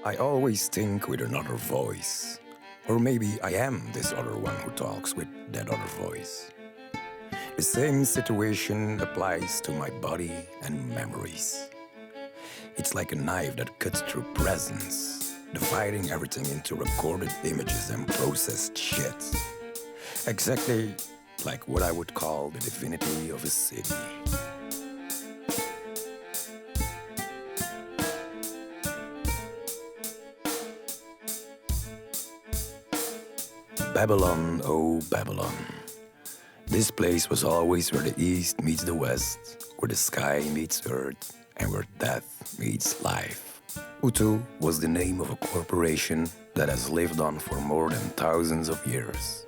I always think with another voice. Or maybe I am this other one who talks with that other voice. The same situation applies to my body and memories. It's like a knife that cuts through presence, dividing everything into recorded images and processed shit. Exactly like what I would call the divinity of a city. Babylon, oh Babylon. This place was always where the East meets the West, where the sky meets Earth, and where death meets life. Utu was the name of a corporation that has lived on for more than thousands of years,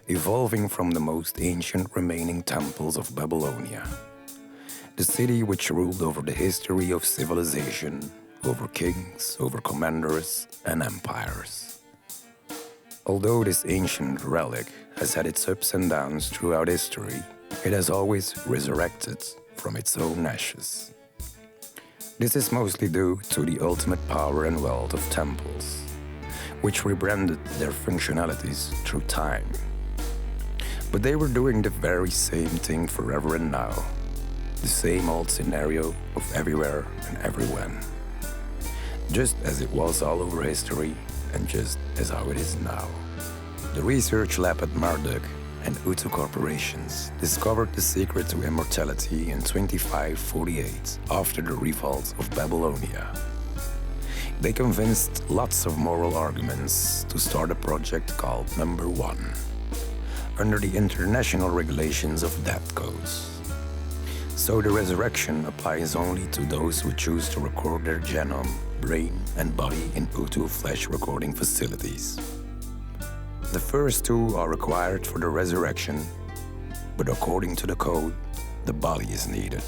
evolving from the most ancient remaining temples of Babylonia, the city which ruled over the history of civilization, over kings, over commanders, and empires. Although this ancient relic has had its ups and downs throughout history, it has always resurrected from its own ashes. This is mostly due to the ultimate power and wealth of temples, which rebranded their functionalities through time. But they were doing the very same thing forever and now, the same old scenario of everywhere and everywhen. Just as it was all over history, and just as how it is now. The research lab at Marduk and Utu corporations discovered the secret to immortality in 2548 after the revolt of Babylonia. They convinced lots of moral arguments to start a project called Number One, under the international regulations of death codes. So the resurrection applies only to those who choose to record their genome, brain, and body in Utu flesh recording facilities. The first two are required for the resurrection, but according to the code, the body is needed.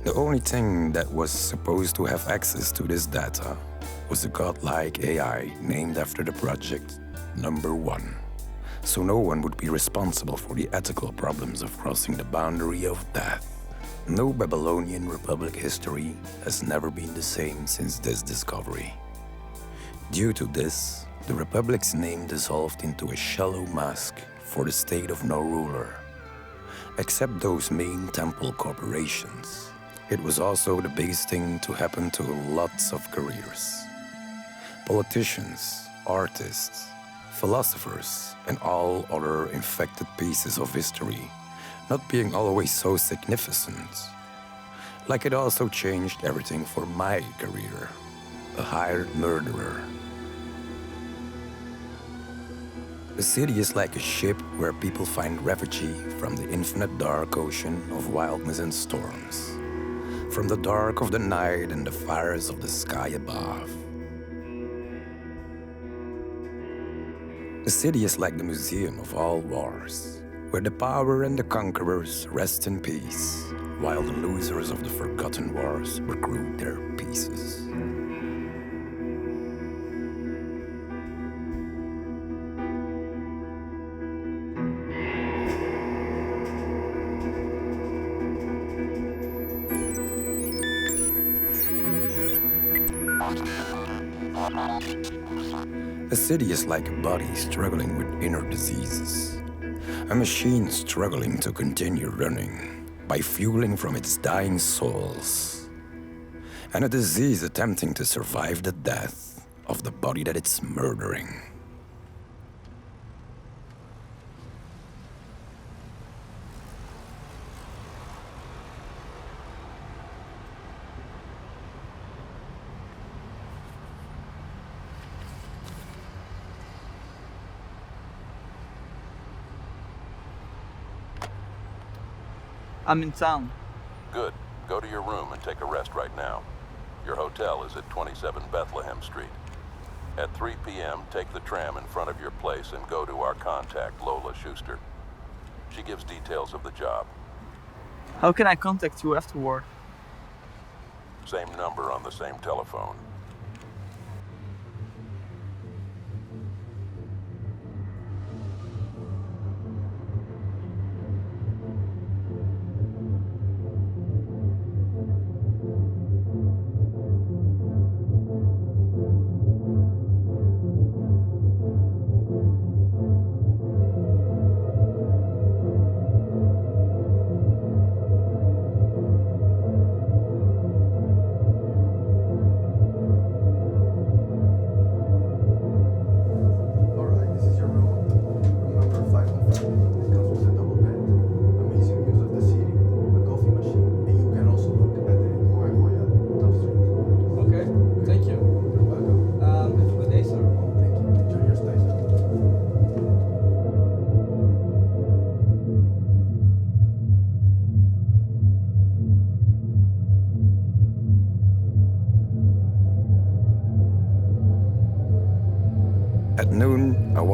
The only thing that was supposed to have access to this data was a godlike AI named after the project, Number One, so no one would be responsible for the ethical problems of crossing the boundary of death. No Babylonian Republic history has never been the same since this discovery. Due to this, the Republic's name dissolved into a shallow mask for the state of no ruler, except those main temple corporations. It was also the biggest thing to happen to lots of careers. Politicians, artists, philosophers, and all other infected pieces of history not being always so significant. Like it also changed everything for my career, a hired murderer. The city is like a ship where people find refuge from the infinite dark ocean of wildness and storms, from the dark of the night and the fires of the sky above. The city is like the museum of all wars, where the power and the conquerors rest in peace, while the losers of the forgotten wars recruit their pieces. A city is like a body struggling with inner diseases, a machine struggling to continue running by fueling from its dying souls, and a disease attempting to survive the death of the body that it's murdering. I'm in town. Good. Go to your room and take a rest right now. Your hotel is at 27 Bethlehem Street. At 3 p.m., take the tram in front of your place and go to our contact, Lola Shuster. She gives details of the job. How can I contact you afterward? Same number on the same telephone.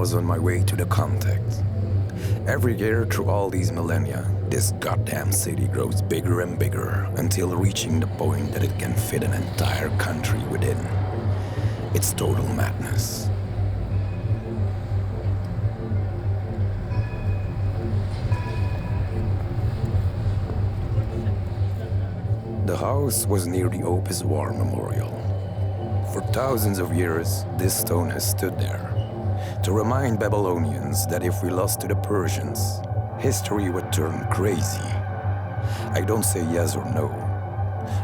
was on my way to the contact. Every year through all these millennia, this goddamn city grows bigger and bigger until reaching the point that it can fit an entire country within. It's total madness. The house was near the Opus War Memorial. For thousands of years, this stone has stood there to remind Babylonians that if we lost to the Persians, history would turn crazy. I don't say yes or no,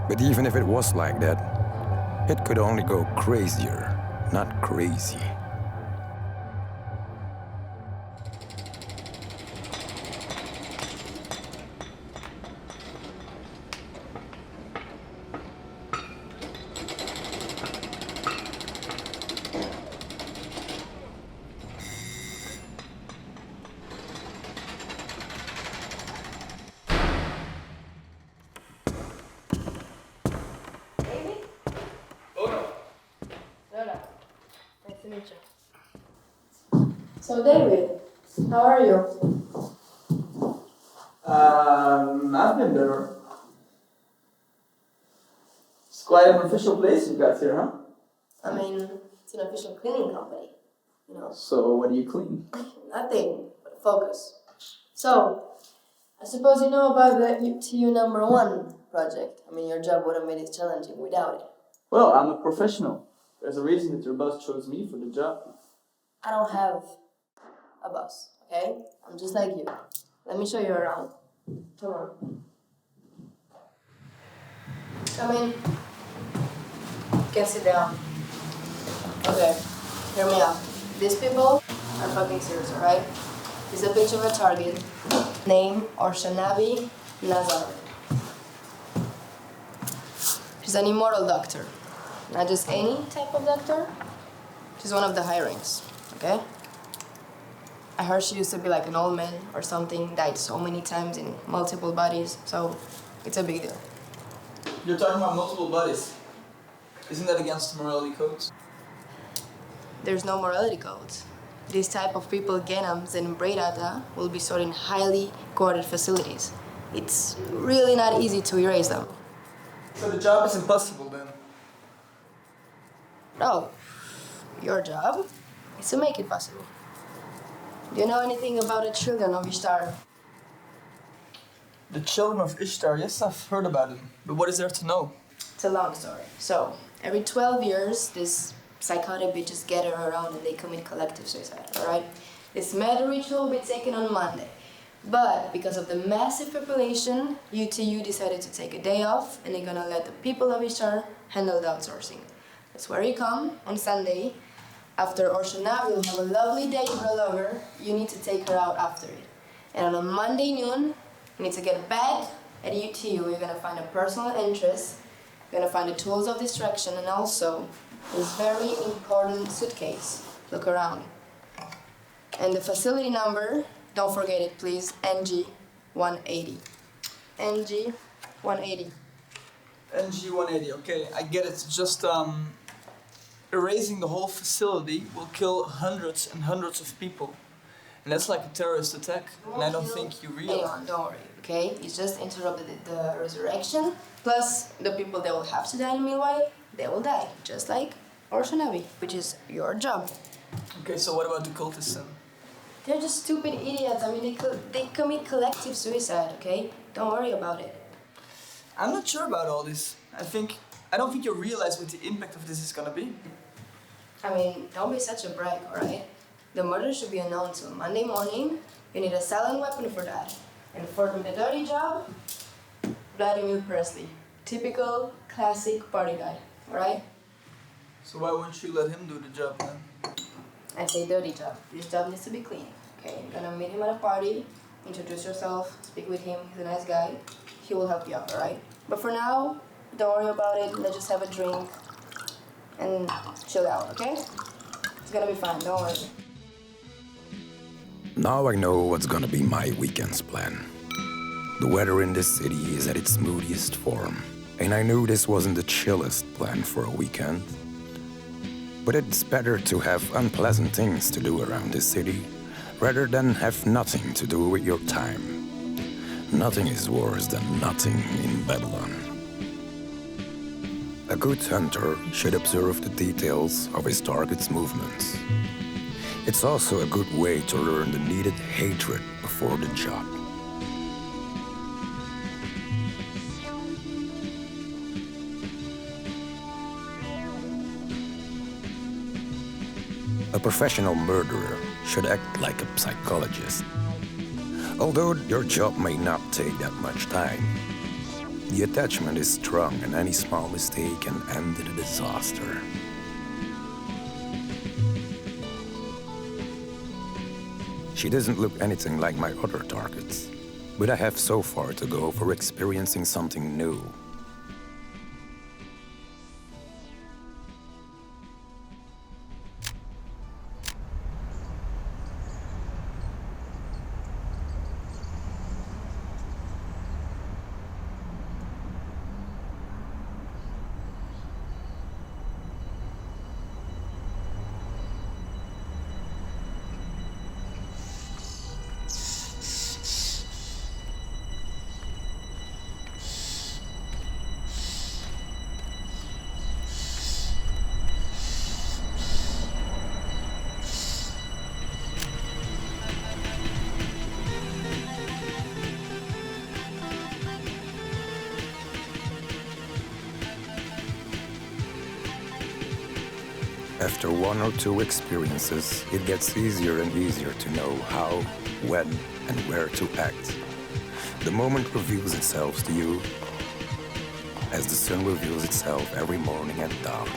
but even if it was like that, it could only go crazier, not crazy. So David, how are you? I've been better. It's quite an official place you got here, huh? I mean, it's an official cleaning company, you know. So what do you clean? Nothing but focus. So, I suppose you know about the UTU #1 project. I mean, your job would have made it challenging without it. Well, I'm a professional. There's a reason that your boss chose me for the job. I don't have a boss, okay? I'm just like you. Let me show you around. Come on. Come in. You can sit down. Okay, hear me out. These people are fucking serious, alright? This is a picture of a target. Name Orshanabi Nazar. She's an immortal doctor. Not just any type of doctor. She's one of the high ranks, okay? I heard she used to be like an old man or something, died so many times in multiple bodies, so it's a big deal. You're talking about multiple bodies. Isn't that against morality codes? There's no morality codes. This type of people, genoms and brain data, will be stored in highly guarded facilities. It's really not easy to erase them. So the job is impossible then? No. Your job is to make it possible. Do you know anything about the children of Ishtar? The children of Ishtar, yes, I've heard about them. But what is there to know? It's a long story. So, every 12 years, these psychotic bitches gather around and they commit collective suicide, alright? This mad ritual will be taken on Monday. But because of the massive population, UTU decided to take a day off and they're gonna let the people of Ishtar handle the outsourcing. That's where you come on Sunday. After Orshana will have a lovely day to roll over, you need to take her out after it. And on a Monday noon, you need to get back at UTU. You're gonna find a personal interest, you're gonna find the tools of distraction, and also this very important suitcase. Look around. And the facility number, don't forget it please, NG180. NG180. NG180, okay, I get it. Just erasing the whole facility will kill hundreds and hundreds of people. And that's like a terrorist attack. And I don't think you realize. Hang on, don't worry, okay? You just interrupted the resurrection. Plus, the people that will have to die in the meanwhile, they will die. Just like Orshanabi, which is your job. Okay, so what about the cultists then? They're just stupid idiots. I mean, they commit collective suicide, okay? Don't worry about it. I'm not sure about all this. I don't think you realize what the impact of this is gonna be. I mean, don't be such a brag, alright? The murder should be announced on Monday morning. You need a silent weapon for that. And for the dirty job, Vladimir Presley. Typical, classic party guy, alright? So why won't you let him do the job then? I say dirty job. This job needs to be clean, okay? You're gonna meet him at a party, introduce yourself, speak with him, he's a nice guy. He will help you out, alright? But for now, don't worry about it. Let's just have a drink and chill out, okay? It's gonna be fine, don't worry. Now I know what's gonna be my weekend's plan. The weather in this city is at its moodiest form, and I knew this wasn't the chillest plan for a weekend. But it's better to have unpleasant things to do around the city rather than have nothing to do with your time. Nothing is worse than nothing in Babylon. A good hunter should observe the details of his target's movements. It's also a good way to learn the needed hatred before the job. A professional murderer should act like a psychologist. Although your job may not take that much time, the attachment is strong and any small mistake can end in a disaster. She doesn't look anything like my other targets, but I have so far to go for experiencing something new. After one or two experiences, it gets easier and easier to know how, when, and where to act. The moment reveals itself to you as the sun reveals itself every morning at dawn.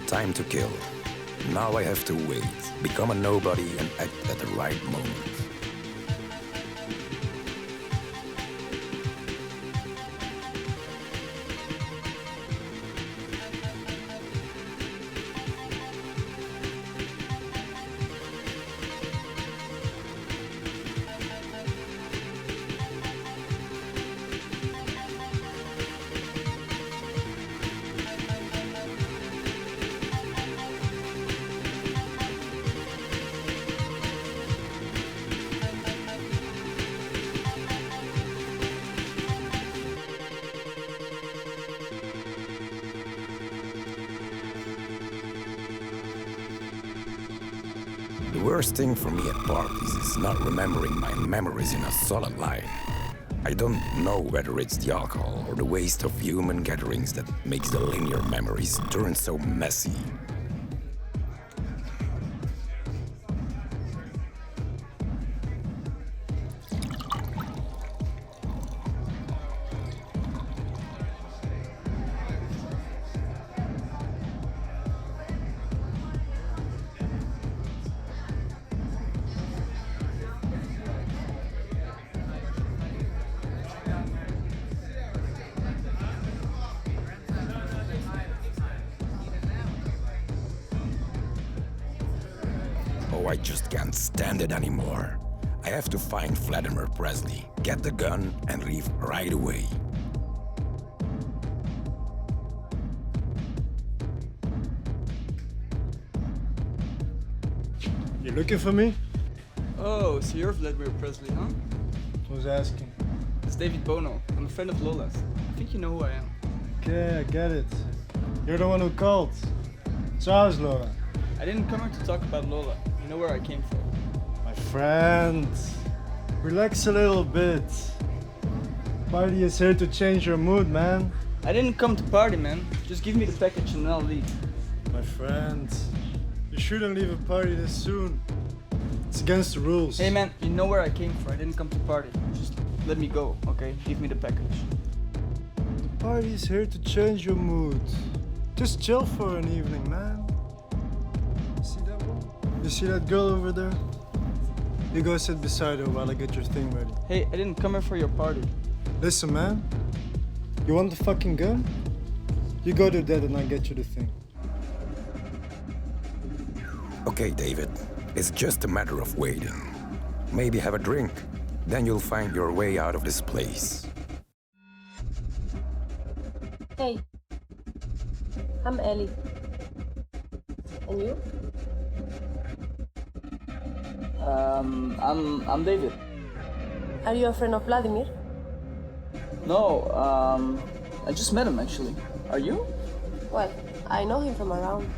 Time to kill. Now I have to wait, become a nobody and act at the right moment. The worst thing for me at parties is not remembering my memories in a solid line. I don't know whether it's the alcohol or the waste of human gatherings that makes the linear memories turn so messy. I just can't stand it anymore. I have to find Vladimir Presley, get the gun, and leave right away. You looking for me? Oh, so you're Vladimir Presley, huh? Who's asking? It's David Bono. I'm a friend of Lola's. I think you know who I am. Okay, I get it. You're the one who called. So how's Lola? I didn't come here to talk about Lola. You know where I came from. My friend, relax a little bit. Party is here to change your mood, man. I didn't come to party, man. Just give me the package and I'll leave. My friend, you shouldn't leave a party this soon. It's against the rules. Hey man, you know where I came from. I didn't come to party. Just let me go, okay? Give me the package. The party's here to change your mood. Just chill for an evening, man. See that one? You see that girl over there? You go sit beside her while I get your thing ready. Hey, I didn't come here for your party. Listen, man. You want the fucking gun? You go to that and I get you the thing. Okay, David. It's just a matter of waiting. Maybe have a drink. Then you'll find your way out of this place. Hey, I'm Ellie. And you? I'm David. Are you a friend of Vladimir? No, I just met him actually. Are you? Well, I know him from around.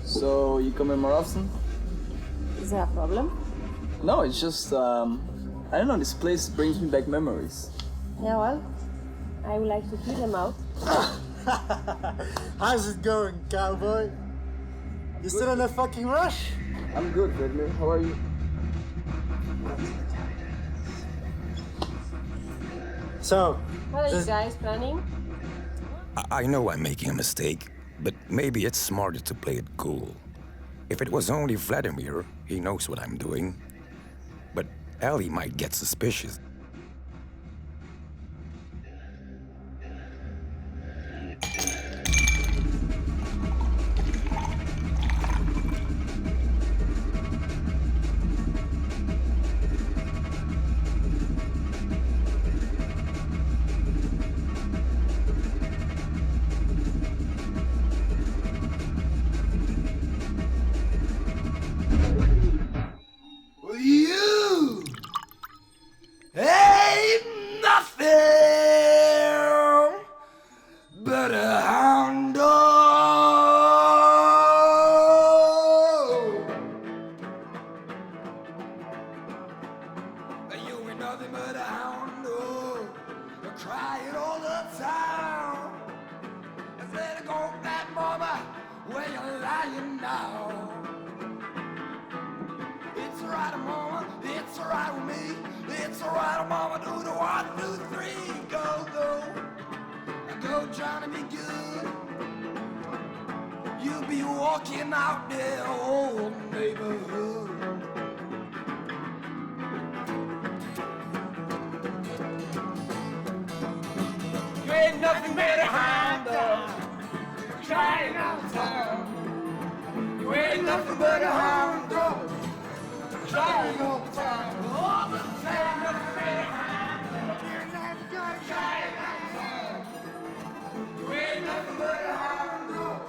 So you come here more often? Is there a problem? No, it's just, I don't know, this place brings me back memories. Yeah, well, I would like to clear them out. How's it going, cowboy? You still in a fucking rush? I'm good, Vladimir. How are you? So, What are you guys planning? I know I'm making a mistake, but maybe it's smarter to play it cool. If it was only Vladimir, he knows what I'm doing. But Ellie might get suspicious. You ain't nothing but a hound dog. You ain't nothing but a hound dog, crying all the time. Instead of go back, mama, where you lying now? It's alright, mama, it's alright with me. It's alright, mama, do the 1, 2, 3. Go, go. Go, Johnny, be good. You'll be walking out there, old neighborhood. You ain't nothing but a hound dog, crying out of town. You ain't nothing but a hound dog, crying all the time. All the time, nothing but a hound dog. You're not gonna cry all the time. You ain't nothing but a hound dog,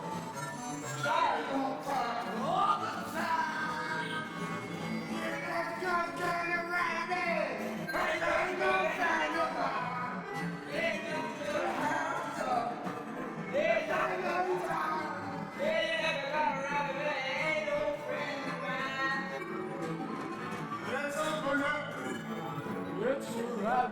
crying all the time. All the time. You're not gonna turn around me. Ain't nothing gonna find your mom. Ain't nothing but a hound dog. Ain't nothing but a time. Ain't nothing but a rabbit. Ain't no friend of mine. Let's open up. It's alright.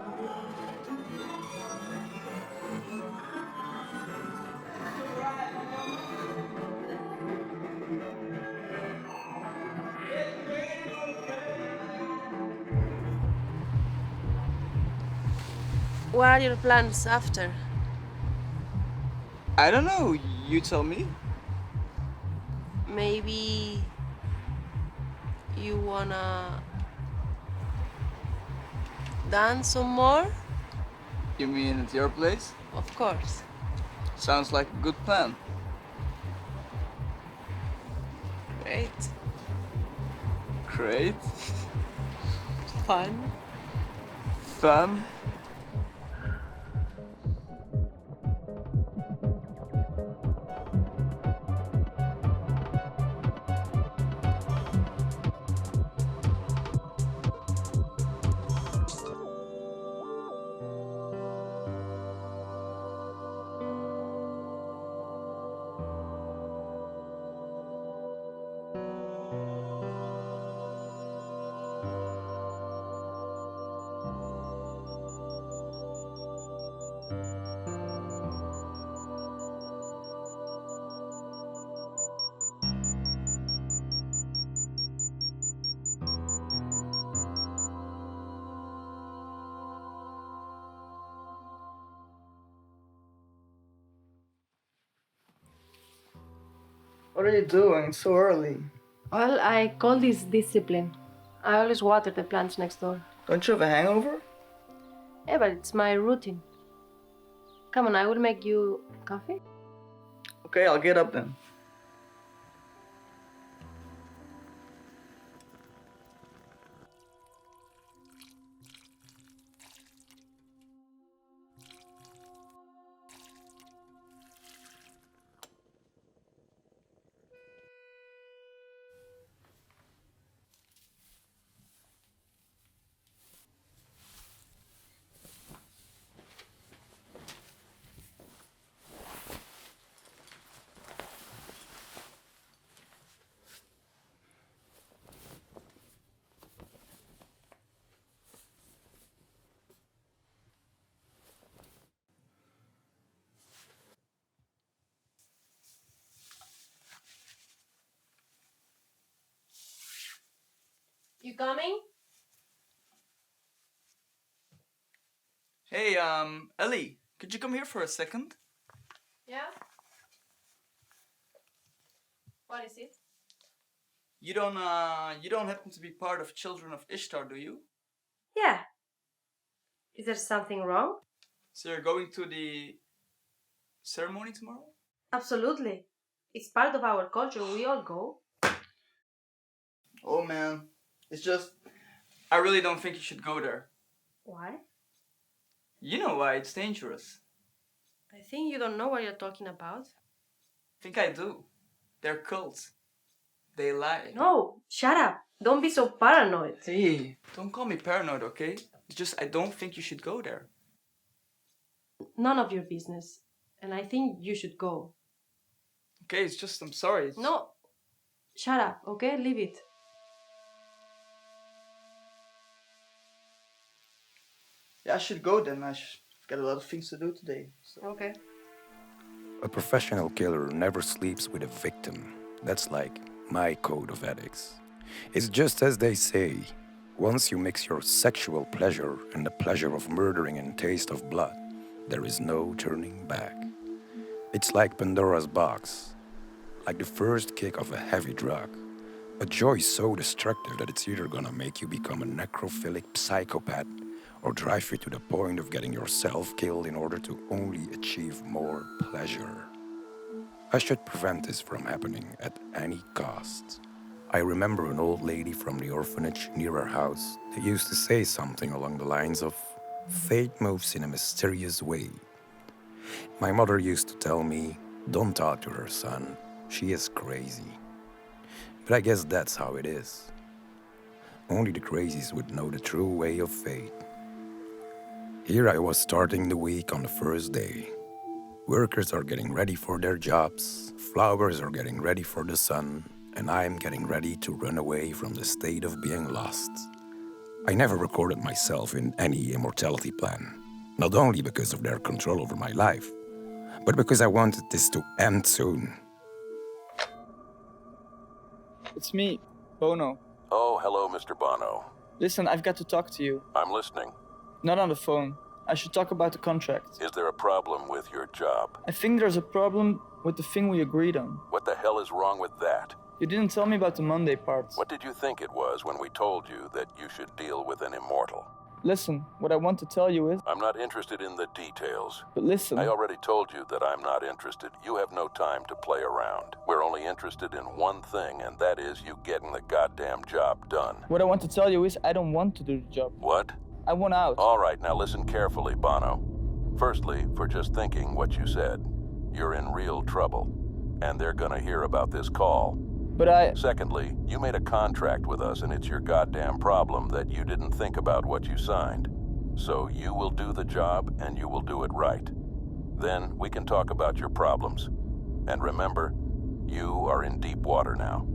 What are your plans after? I don't know, you tell me. Maybe you wanna dance some more? You mean at your place? Of course. Sounds like a good plan. Great. Great. Fun. Fun. What are you doing? It's so early. Well, I call this discipline. I always water the plants next door. Don't you have a hangover? Yeah, but it's my routine. Come on, I will make you coffee. Okay, I'll get up then. You coming? Hey, Ellie, could you come here for a second? Yeah. What is it? You don't happen to be part of Children of Ishtar, do you? Yeah. Is there something wrong? So you're going to the ceremony tomorrow? Absolutely. It's part of our culture. We all go. Oh man, it's just, I really don't think you should go there. Why? You know why, it's dangerous. I think you don't know what you're talking about. I think I do. They're cults. They lie. No, shut up. Don't be so paranoid. Hey, don't call me paranoid, okay? It's just I don't think you should go there. None of your business. And I think you should go. Okay, it's just, I'm sorry. No. Shut up, okay? Leave it. Yeah, I should go then. I've got a lot of things to do today. So. Okay. A professional killer never sleeps with a victim. That's like my code of ethics. It's just as they say, once you mix your sexual pleasure and the pleasure of murdering and taste of blood, there is no turning back. It's like Pandora's box, like the first kick of a heavy drug. A joy so destructive that it's either gonna make you become a necrophilic psychopath or drive you to the point of getting yourself killed in order to only achieve more pleasure. I should prevent this from happening at any cost. I remember an old lady from the orphanage near our house that used to say something along the lines of, "Fate moves in a mysterious way." My mother used to tell me, "Don't talk to her, son. She is crazy." But I guess that's how it is. Only the crazies would know the true way of fate. Here I was starting the week on the first day. Workers are getting ready for their jobs, flowers are getting ready for the sun, and I'm getting ready to run away from the state of being lost. I never recorded myself in any immortality plan, not only because of their control over my life, but because I wanted this to end soon. It's me, Bono. Oh, hello, Mr. Bono. Listen, I've got to talk to you. I'm listening. Not on the phone. I should talk about the contract. Is there a problem with your job? I think there's a problem with the thing we agreed on. What the hell is wrong with that? You didn't tell me about the Monday part. What did you think it was when we told you that you should deal with an immortal? Listen, what I want to tell you is... I'm not interested in the details. But listen... I already told you that I'm not interested. You have no time to play around. We're only interested in one thing, and that is you getting the goddamn job done. What I want to tell you is I don't want to do the job. What? I want out. All right, now listen carefully, Bono. Firstly, for just thinking what you said, you're in real trouble, and they're gonna hear about this call. But I... Secondly, you made a contract with us, and it's your goddamn problem that you didn't think about what you signed. So you will do the job, and you will do it right. Then we can talk about your problems. And remember, you are in deep water now.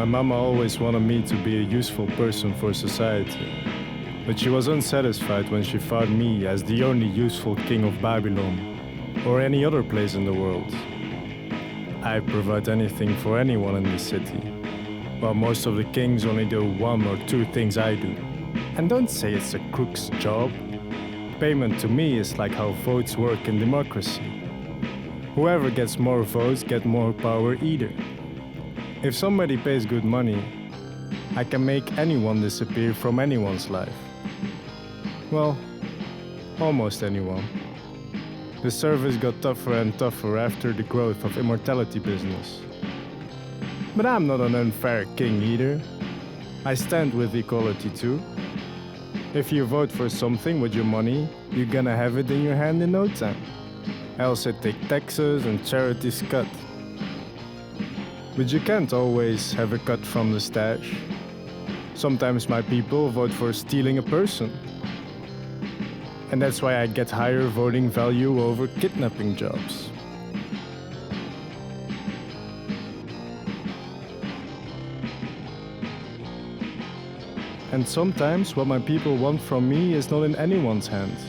My mama always wanted me to be a useful person for society, but she was unsatisfied when she found me as the only useful king of Babylon, or any other place in the world. I provide anything for anyone in the city, while most of the kings only do 1 or 2 things I do. And don't say it's a crook's job. Payment to me is like how votes work in democracy. Whoever gets more votes gets more power either. If somebody pays good money, I can make anyone disappear from anyone's life. Well, almost anyone. The service got tougher and tougher after the growth of immortality business. But I'm not an unfair king either. I stand with equality too. If you vote for something with your money, you're gonna have it in your hand in no time. Else it take taxes and charities cut. But you can't always have a cut from the stash. Sometimes my people vote for stealing a person. And that's why I get higher voting value over kidnapping jobs. And sometimes what my people want from me is not in anyone's hands.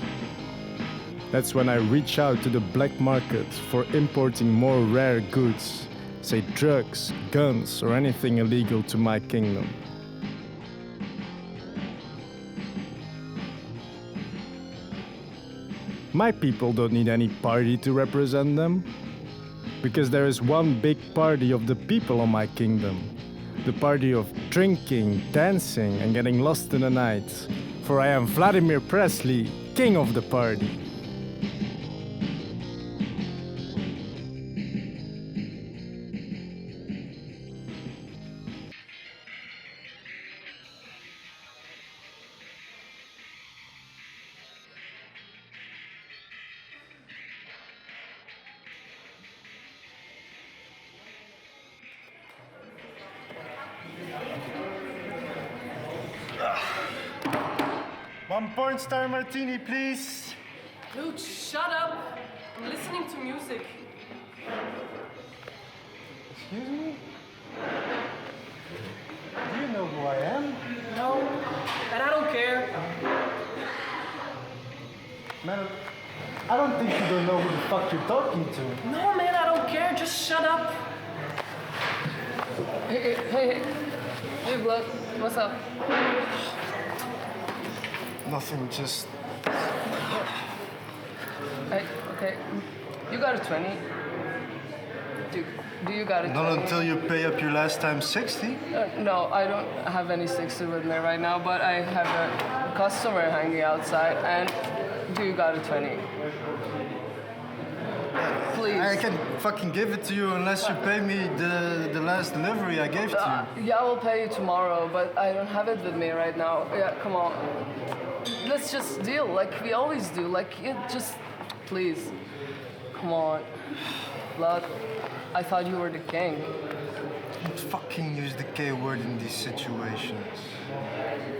That's when I reach out to the black market for importing more rare goods, say drugs, guns, or anything illegal to my kingdom. My people don't need any party to represent them, because there is one big party of the people of my kingdom. The party of drinking, dancing, and getting lost in the night. For I am Vladimir Presley, king of the party. One point star martini, please. Dude, shut up! I'm listening to music. Excuse me? Do you know who I am? No, and I don't care. Man, I don't think you don't know who the fuck you're talking to. No, man, I don't care. Just shut up. Hey, Vlad, what's up? Nothing, just... Hey, okay. You got a 20. Do you got a 20? Not until you pay up your last time 60. No, I don't have any 60 with me right now, but I have a customer hanging outside, and do you got a 20? Please. I can fucking give it to you unless you pay me the last delivery I gave to you. Yeah, I will pay you tomorrow, but I don't have it with me right now. Yeah, come on. Let's just deal like we always do. Like, just, please. Come on. Vlad, I thought you were the king. Don't fucking use the K word in these situations.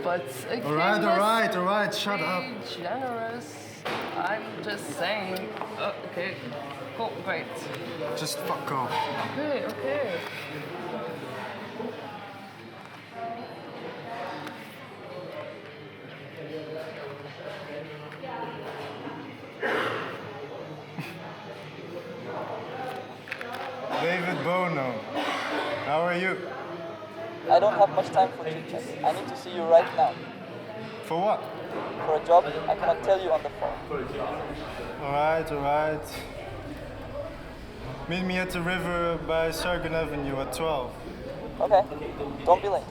But a king All right, shut up. be generous. I'm just saying. Okay, cool, great. Just fuck off. Okay. David Bono, how are you? I don't have much time for chit-chat. I need to see you right now. For what? For a job I cannot tell you on the phone. All right. Meet me at the river by Sargon Avenue at 12. Okay, don't be late.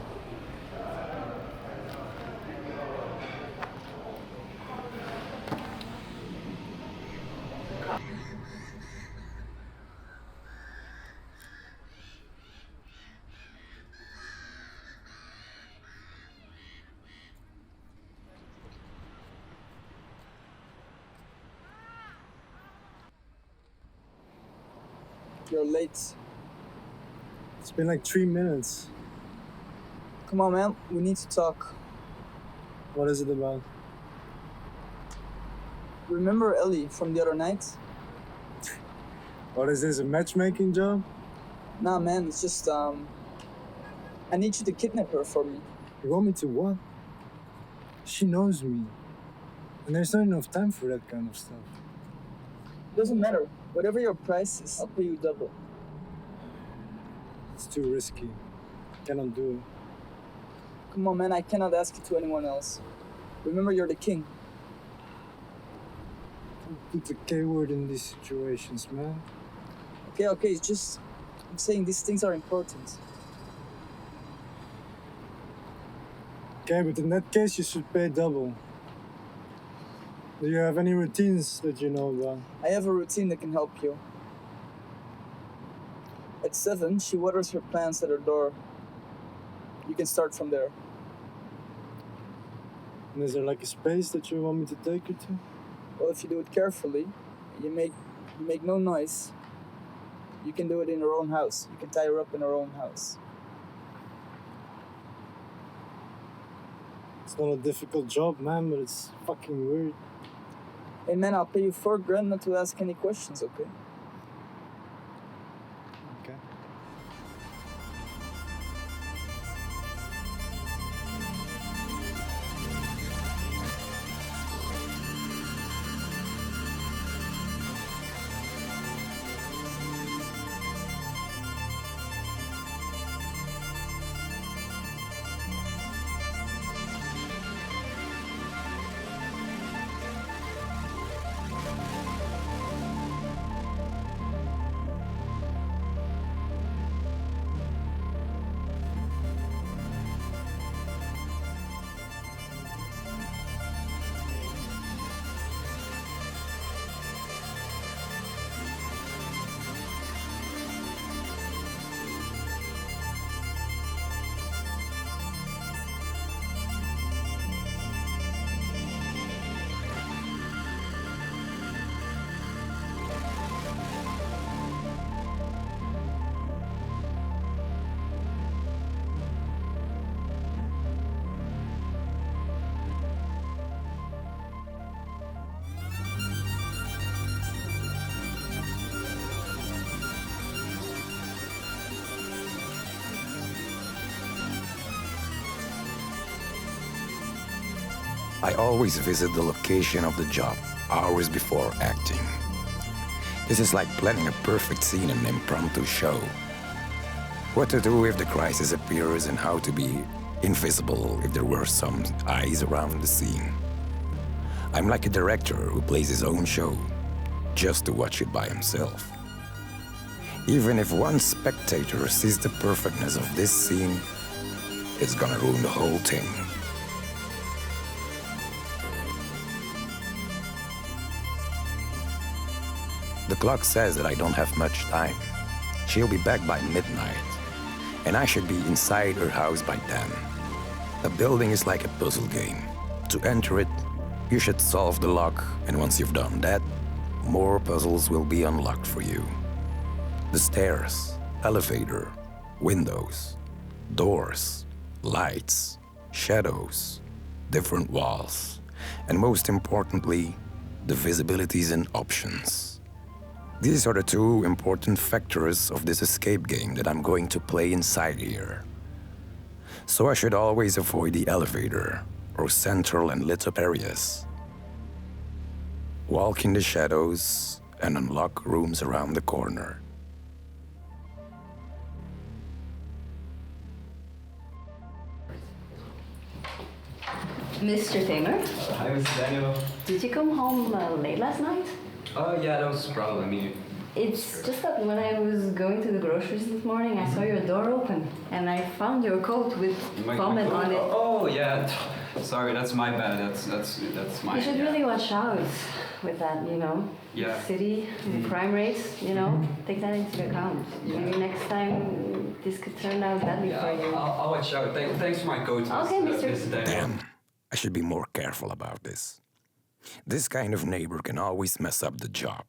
You're late. It's been like 3 minutes. Come on, man. We need to talk. What is it about? Remember Ellie from the other night? What is this, a matchmaking job? Nah, man. It's just, I need you to kidnap her for me. You want me to what? She knows me. And there's not enough time for that kind of stuff. Doesn't matter. Whatever your price is, I'll pay you double. It's too risky. Cannot do it. Come on, man, I cannot ask it to anyone else. Remember, you're the king. Don't put the K word in these situations, man. Okay, it's just... I'm saying these things are important. Okay, but in that case, you should pay double. Do you have any routines that you know about? I have a routine that can help you. At 7, she waters her plants at her door. You can start from there. And is there like a space that you want me to take her to? Well, if you do it carefully, you make no noise, you can do it in her own house. You can tie her up in her own house. It's not a difficult job, man, but it's fucking weird. Hey man, I'll pay you $4,000 not to ask any questions, okay? Okay. I always visit the location of the job hours before acting. This is like planning a perfect scene in an impromptu show. What to do if the crisis appears and how to be invisible if there were some eyes around the scene. I'm like a director who plays his own show just to watch it by himself. Even if one spectator sees the perfectness of this scene, it's gonna ruin the whole thing. The clock says that I don't have much time. She'll be back by midnight, and I should be inside her house by then. A building is like a puzzle game. To enter it, you should solve the lock, and once you've done that, more puzzles will be unlocked for you. The stairs, elevator, windows, doors, lights, shadows, different walls, and most importantly, the visibilities and options. These are the two important factors of this escape game that I'm going to play inside here. So I should always avoid the elevator or central and lit up areas. Walk in the shadows and unlock rooms around the corner. Mr. Tamer, Hi, Mr. Daniel. did you come home late last night? Oh, yeah, that was a problem. I mean, It's just that when I was going to the groceries this morning, I saw your door open and I found your coat with vomit on it. Oh, yeah. Sorry, that's my bad. That's my. You should really watch out with that, you know. Yeah. The city, the crime rates, you know. Take that into account. Yeah. Maybe next time this could turn out badly Yeah, for you. I'll watch out. Thanks for my coat, Okay, Mr. Daniel. Damn, I should be more careful about this. This kind of neighbor can always mess up the job.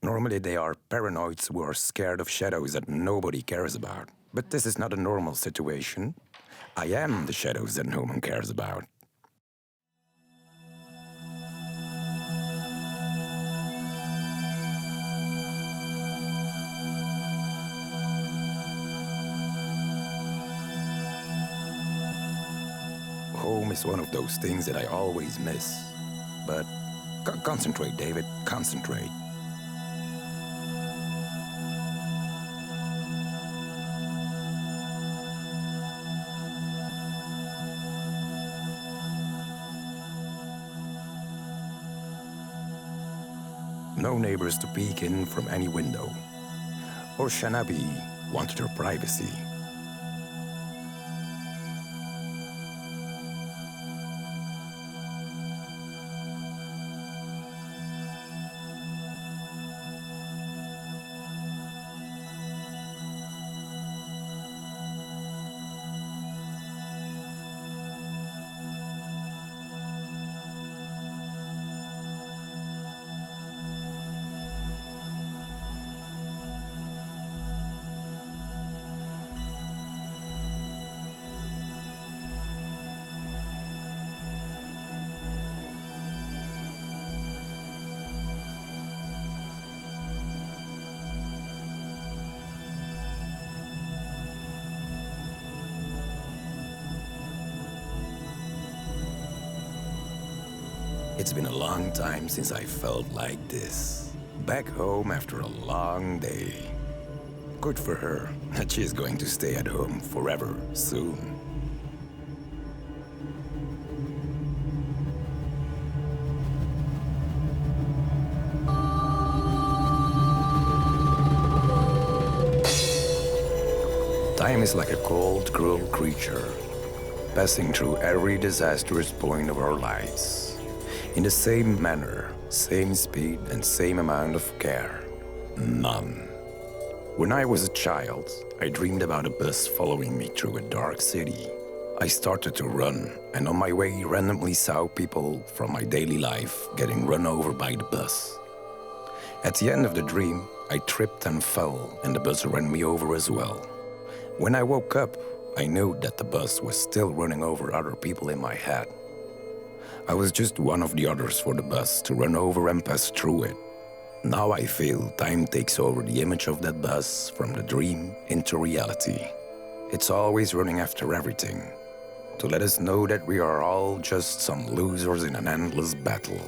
Normally they are paranoids who are scared of shadows that nobody cares about. But this is not a normal situation. I am the shadows that no one cares about. home is one of those things that I always miss. But concentrate, David, concentrate. No neighbors to peek in from any window. Or Shanabi wanted her privacy. It's been a long time since I felt like this. Back home after a long day. Good for her that she is going to stay at home forever soon. Time is like a cold, cruel creature, passing through every disastrous point of our lives. In the same manner, same speed, and same amount of care. None. When I was a child, I dreamed about a bus following me through a dark city. I started to run, and on my way randomly saw people from my daily life getting run over by the bus. At the end of the dream, I tripped and fell, and the bus ran me over as well. When I woke up, I knew that the bus was still running over other people in my head. I was just one of the others for the bus to run over and pass through it. Now I feel time takes over the image of that bus from the dream into reality. It's always running after everything, to let us know that we are all just some losers in an endless battle.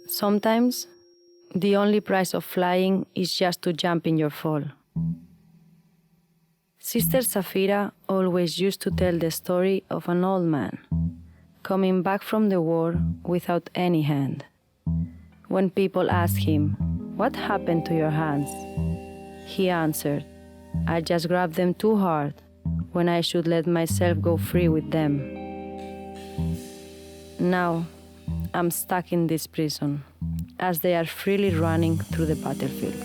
Sometimes, the only price of flying is just to jump in your fall. Sister Safira always used to tell the story of an old man coming back from the war without any hand. When people asked him, "What happened to your hands?" he answered, "I just grabbed them too hard when I should let myself go free with them. Now, I'm stuck in this prison, as they are freely running through the battlefield."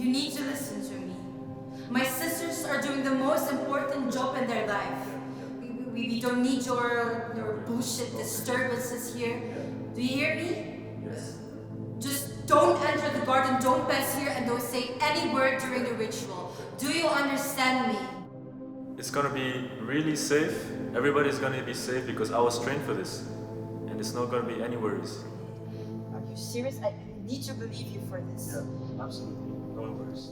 You need to listen to me. My sisters are doing the most important job in their life. We don't need your bullshit disturbances here. Do you hear me? Yes. Just don't enter the garden, don't pass here, and don't say any word during the ritual. Do you understand me? It's gonna be really safe. Everybody's gonna be safe because I was trained for this. And there's not gonna be any worries. Are you serious? I need to believe you for this. Yeah, absolutely. No worries.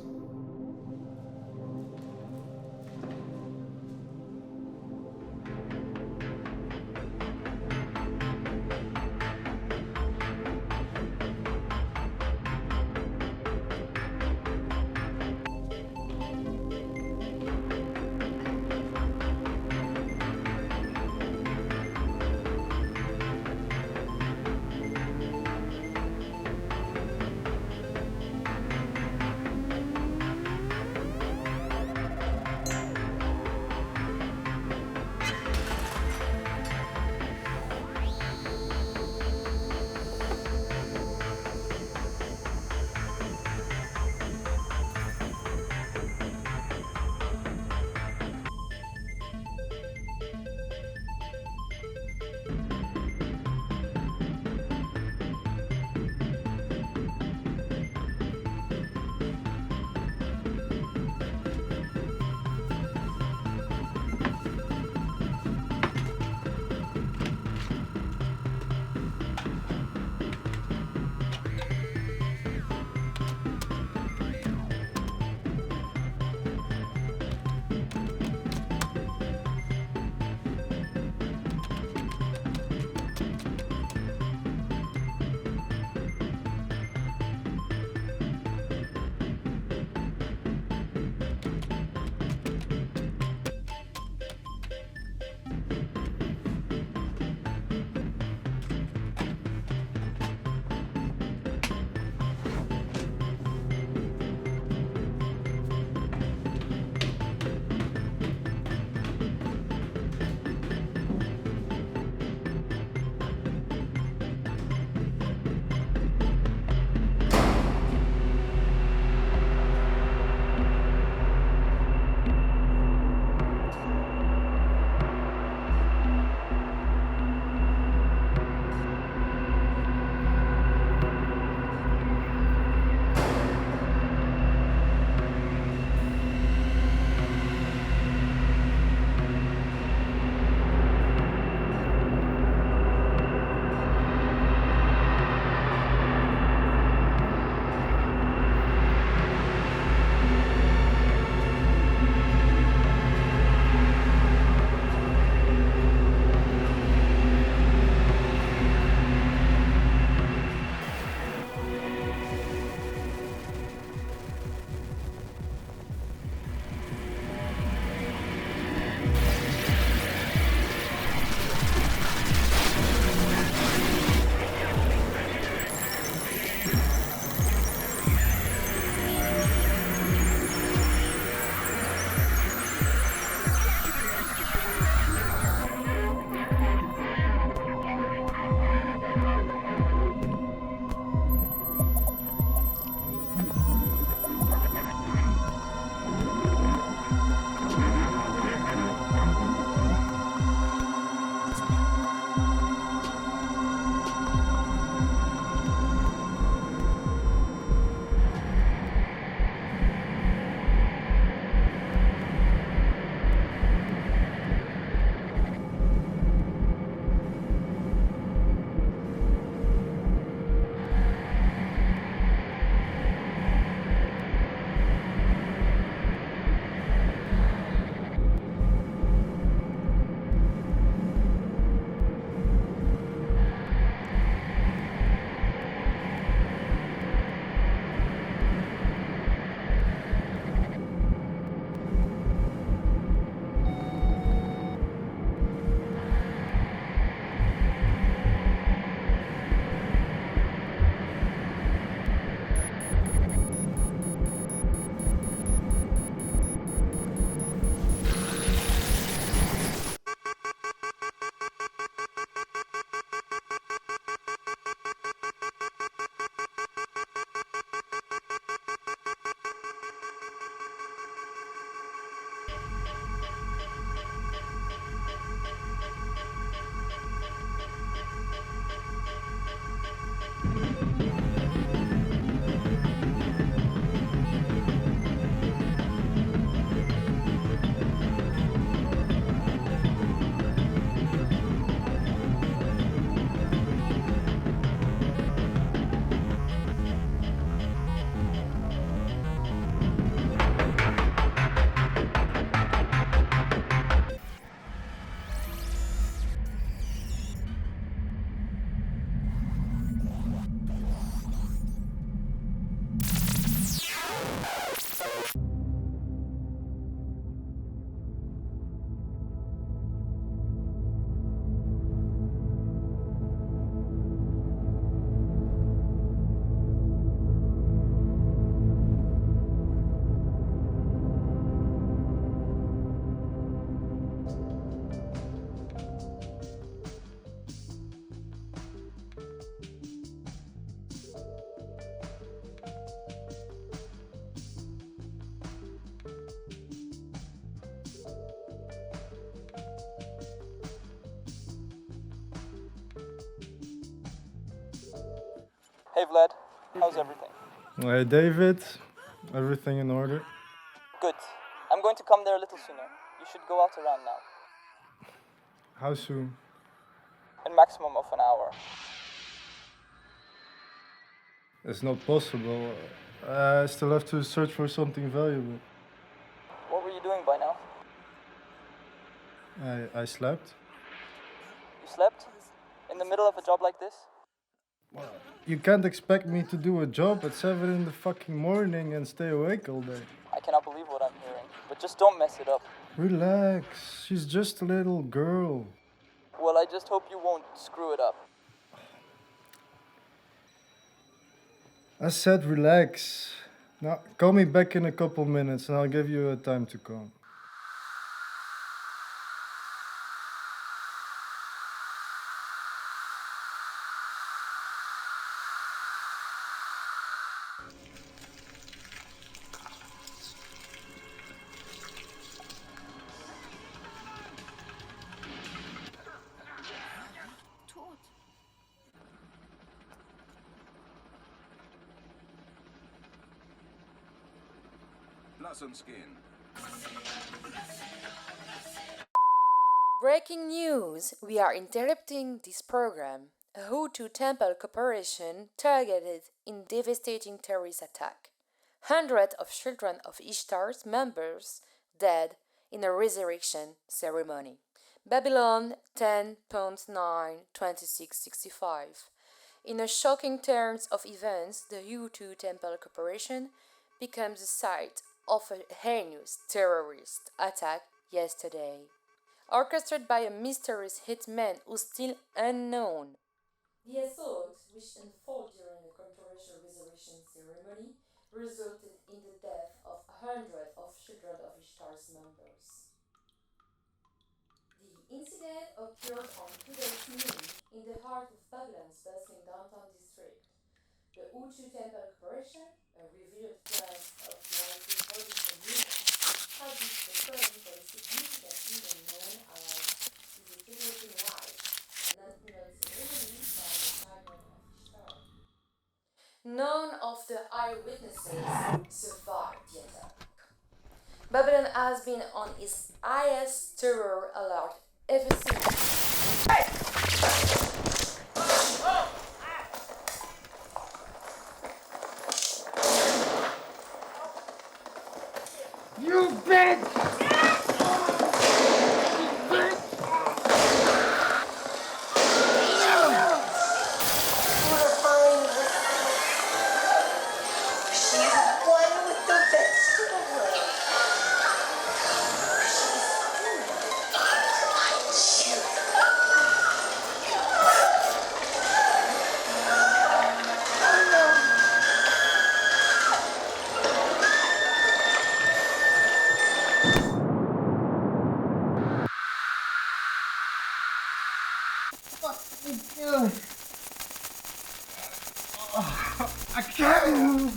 Hey Vlad, how's everything? Hey David, everything in order? Good. I'm going to come there a little sooner. You should go out around now. How soon? A maximum of an hour. It's not possible. I still have to search for something valuable. What were you doing by now? I slept. You slept? In the middle of a job like this? You can't expect me to do a job at 7 in the fucking morning and stay awake all day. I cannot believe what I'm hearing, but just don't mess it up. Relax, she's just a little girl. Well, I just hope you won't screw it up. I said relax. Now, call me back in a couple minutes and I'll give you a time to come. Breaking news! We are interrupting this program. A Hutu temple corporation targeted in devastating terrorist attack. Hundreds of children of Ishtar's members dead in a resurrection ceremony. Babylon 10.9/2665. In a shocking turn of events, the Hutu Temple Corporation becomes the site of a heinous terrorist attack yesterday, orchestrated by a mysterious hitman who's still unknown. The assault, which unfolded during a controversial resurrection ceremony, resulted in the death of hundreds of children of Ishtar's members. The incident occurred on today's noon in the heart of Babylon's bustling downtown district. The Hutu Temple Corporation, a revered branch of the 1940s community, has been preparing for a significant event known as the Interzone Rite, an annual ceremony by the children of Ishtar. None of the eyewitnesses survived the attack. Babylon has been on its highest terror alert ever since. Hey! You bitch! I can't move.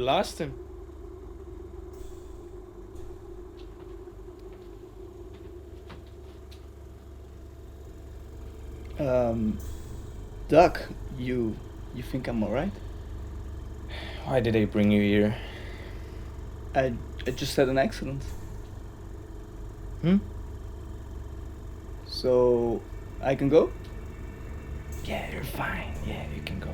lost him. Doc, you think I'm alright? Why did they bring you here? I just had an accident. So, I can go? Yeah, you're fine. Yeah, you can go.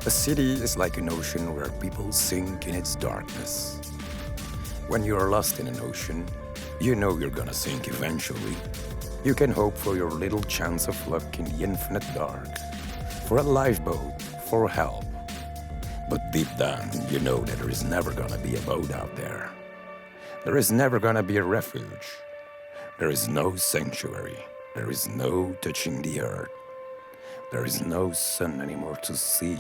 A city is like an ocean where people sink in its darkness. When you are lost in an ocean, you know you're gonna sink eventually. You can hope for your little chance of luck in the infinite dark, for a lifeboat, for help. But deep down, you know that there is never gonna be a boat out there. There is never gonna be a refuge. There is no sanctuary. There is no touching the earth. There is no sun anymore to seek.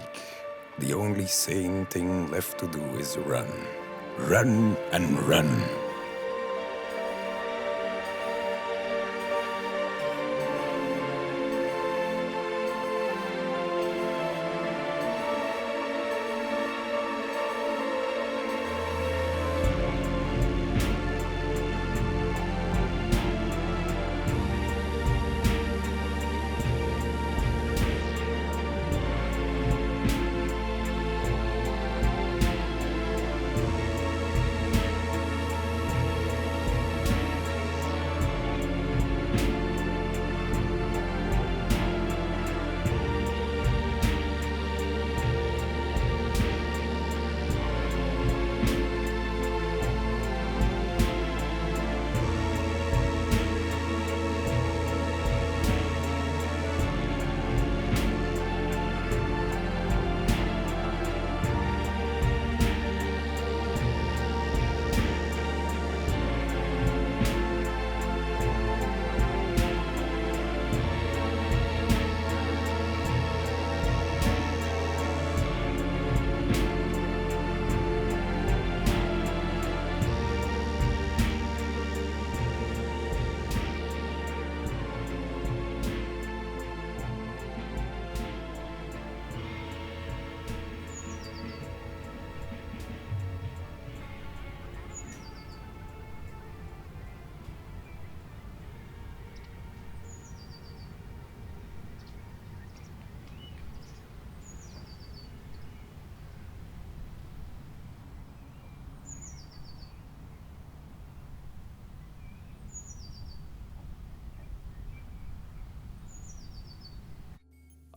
The only sane thing left to do is run. Run and run.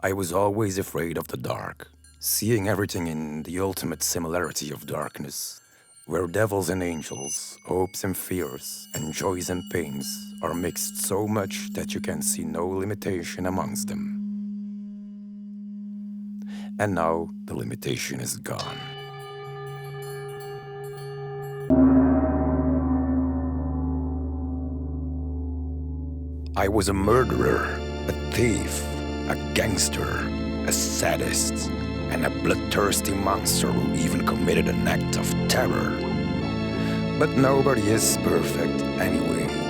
I was always afraid of the dark, seeing everything in the ultimate similarity of darkness, where devils and angels, hopes and fears, and joys and pains are mixed so much that you can see no limitation amongst them. And now the limitation is gone. I was a murderer, a thief, a gangster, a sadist, and a bloodthirsty monster who even committed an act of terror. But nobody is perfect anyway.